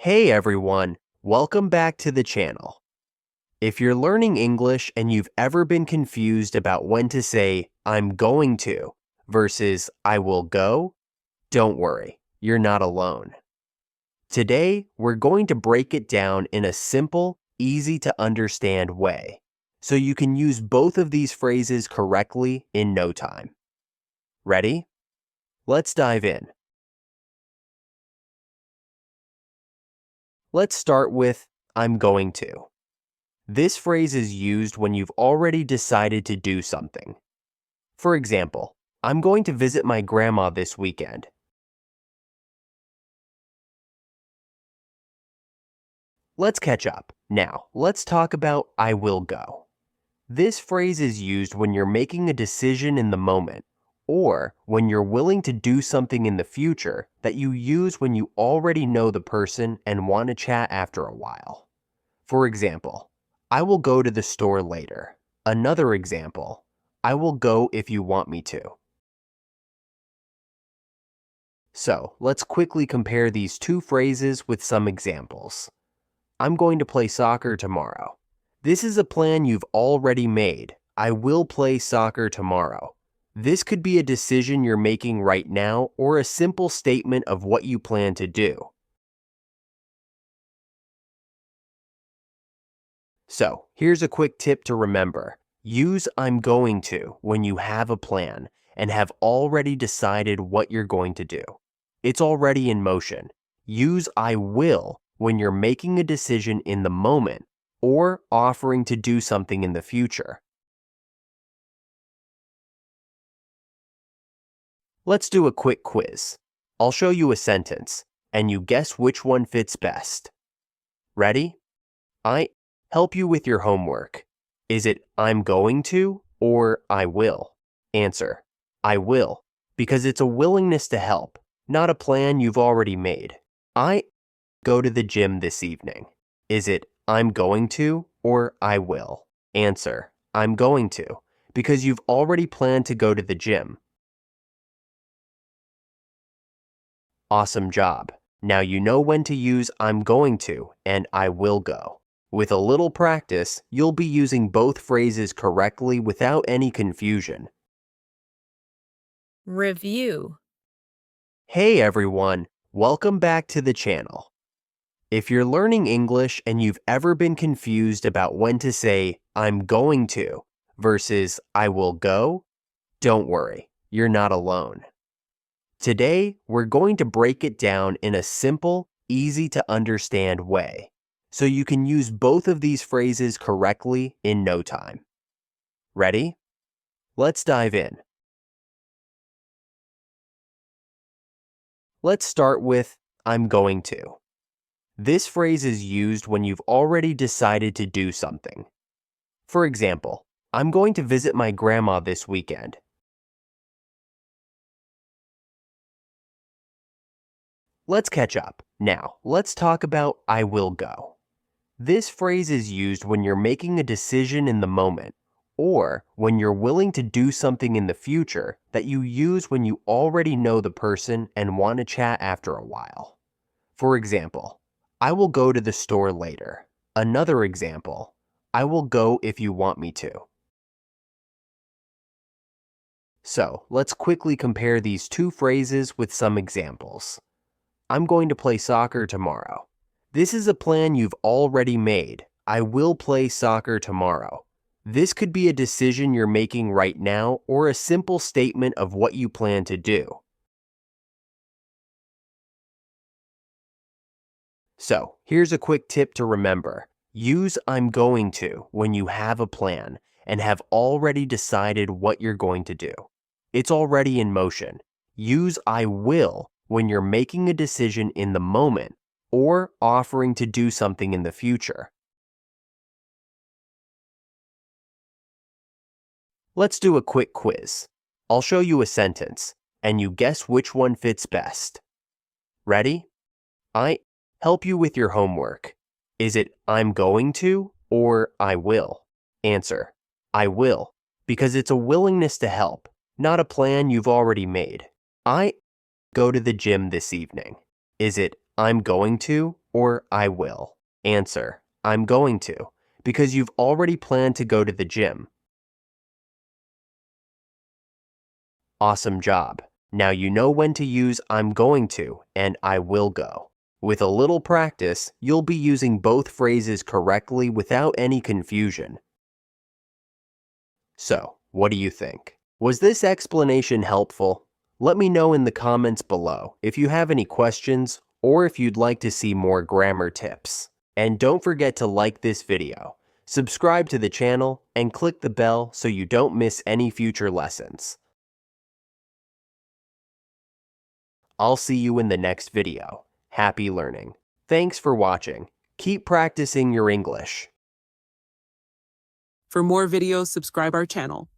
Hey everyone, welcome back to the channel. If you're learning English and you've ever been confused about when to say I'm going to versus I will go, don't worry, you're not alone. Today, we're going to break it down in a simple, easy to understand way, so you can use both of these phrases correctly in no time. Ready? Let's dive in. Let's start with I'm going to. This phrase is used when you've already decided to do something. For example, I'm going to visit my grandma this weekend. Let's catch up. Now, let's talk about I will go. This phrase is used when you're making a decision in the moment, or when you're willing to do something in the future that you use when you already know the person and want to chat after a while. For example, I will go to the store later. Another example, I will go if you want me to. So, let's quickly compare these two phrases with some examples. I'm going to play soccer tomorrow. This is a plan you've already made. I will play soccer tomorrow. This could be a decision you're making right now or a simple statement of what you plan to do. So, here's a quick tip to remember. Use I'm going to when you have a plan and have already decided what you're going to do. It's already in motion. Use I will when you're making a decision in the moment or offering to do something in the future. Let's do a quick quiz. I'll show you a sentence, and you guess which one fits best. Ready? I help you with your homework. Is it I'm going to or I will? Answer, I will, because it's a willingness to help, not a plan you've already made. I go to the gym this evening. Is it I'm going to or I will? Answer, I'm going to, because you've already planned to go to the gym. Awesome job. Now you know when to use I'm going to and I will go. With a little practice, you'll be using both phrases correctly without any confusion. Review. Hey everyone, welcome back to the channel. If you're learning English and you've ever been confused about when to say I'm going to versus I will go, don't worry, you're not alone. Today, we're going to break it down in a simple, easy to understand way, so you can use both of these phrases correctly in no time. Ready? Let's dive in. Let's start with I'm going to. This phrase is used when you've already decided to do something. For example, I'm going to visit my grandma this weekend. Let's catch up. Now, let's talk about I will go. This phrase is used when you're making a decision in the moment, or when you're willing to do something in the future that you use when you already know the person and want to chat after a while. For example, I will go to the store later. Another example, I will go if you want me to. So, let's quickly compare these two phrases with some examples. I'm going to play soccer tomorrow. This is a plan you've already made. I will play soccer tomorrow. This could be a decision you're making right now or a simple statement of what you plan to do. So, here's a quick tip to remember. Use I'm going to when you have a plan and have already decided what you're going to do. It's already in motion. Use I will when you're making a decision in the moment or offering to do something in the future. Let's do a quick quiz. I'll show you a sentence, and you guess which one fits best. Ready? I help you with your homework. Is it I'm going to or I will? Answer, I will, because it's a willingness to help, not a plan you've already made. I go to the gym this evening. Is it I'm going to or I will? Answer, I'm going to, because you've already planned to go to the gym. Awesome job. Now you know when to use I'm going to and I will go. With a little practice, you'll be using both phrases correctly without any confusion. So, what do you think? Was this explanation helpful? Let me know in the comments below if you have any questions or if you'd like to see more grammar tips. And don't forget to like this video, subscribe to the channel, and click the bell so you don't miss any future lessons. I'll see you in the next video. Happy learning. Thanks for watching. Keep practicing your English. For more videos, subscribe our channel.